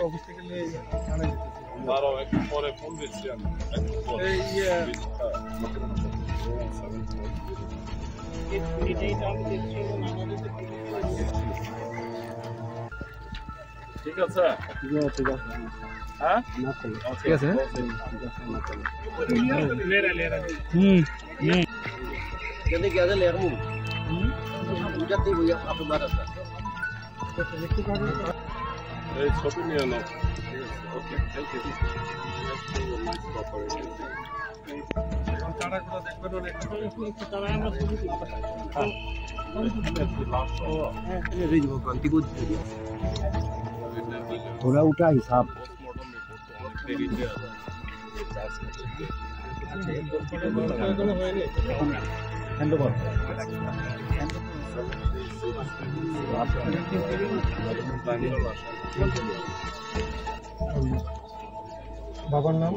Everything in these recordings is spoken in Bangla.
অফিস থেকে নিয়ে একটু পরে ফোন দিচ্ছি আমি ঠিক আছে হ্যাঁ ঠিক আছে এই ছবি নিয়ে নাও ওকে থ্যাংক ইউ थोड़ा उठा हिसाब বাবার নাম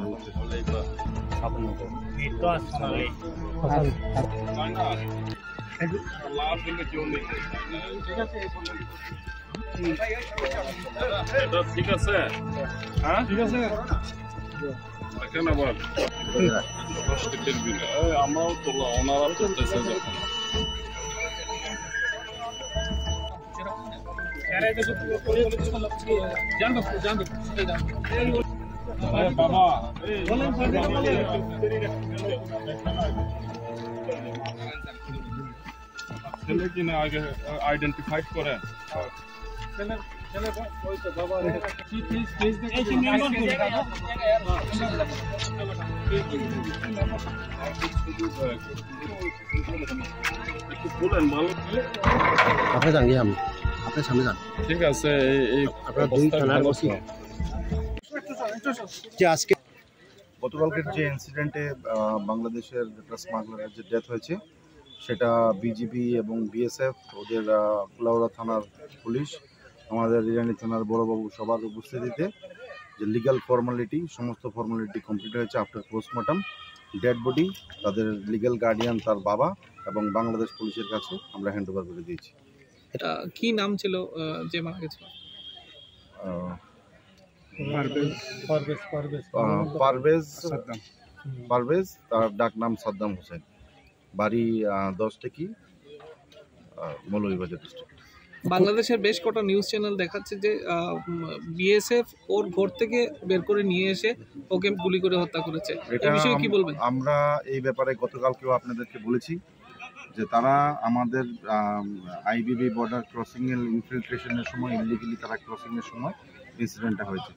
ঠিক আছে হ্যাঁ ঠিক আছে কেন বল আমরাও তোলা ওনারা চলতেছে বাবা ছেলে কিনা আগে আইডেন্টিফাইড করে বলেন ভালো আপনি যান গিয়ে আমি আপনার সামনে যান ঠিক আছে আপনারা দুই থানার ওসি যে আজকে গতকালকের যে ইনসিডেন্টে বাংলাদেশের একটা স্মাগলারের যে ডেথ হয়েছে সেটা বিজিবি এবং বিএসএফ ওদের কুলাউড়া থানার পুলিশ আমাদের ইরানি থানার বড়বাবু সবার উপস্থিতিতে যে লিগ্যাল ফর্মালিটি সমস্ত ফর্মালিটি কমপ্লিট হয়েছে আফটার পোস্টমর্টম ডেড বডি তাদের লিগ্যাল গার্ডিয়ান তার বাবা এবং বাংলাদেশ পুলিশের কাছে আমরা হ্যান্ড ওভার করে দিয়েছি। এটা কি নাম ছিল যে মারা গেছে? পারভেজ তার ডাক নাম সাদ্দাম হোসেন বাড়ি 10 টেকি মৌলভীবাজার ডিস্ট্রিক্ট। বাংলাদেশের বেশ কটা নিউজ চ্যানেল দেখাচ্ছে যে বিএসএফ ওর ঘর থেকে বের করে নিয়ে এসে ওকে গুলি করে হত্যা করেছে, এই বিষয়ে কি বলবেন? আমরা এই ব্যাপারে গতকালকেও আপনাদেরকে বলেছি যে তারা আমাদের আইবিবি বর্ডার ক্রসিং এর ইনফিল্ট্রেশনের সময় ইলিগালি তারা ক্রসিং এর সময় ইনসিডেন্টটা হয়েছে,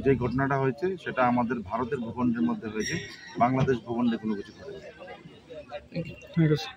যে ঘটনাটা হয়েছে সেটা আমাদের ভারতের ভূখণ্ডের মধ্যে হয়েছে, বাংলাদেশ ভূখণ্ডে কোনো কিছু ঘটেনি। ঠিক আছে।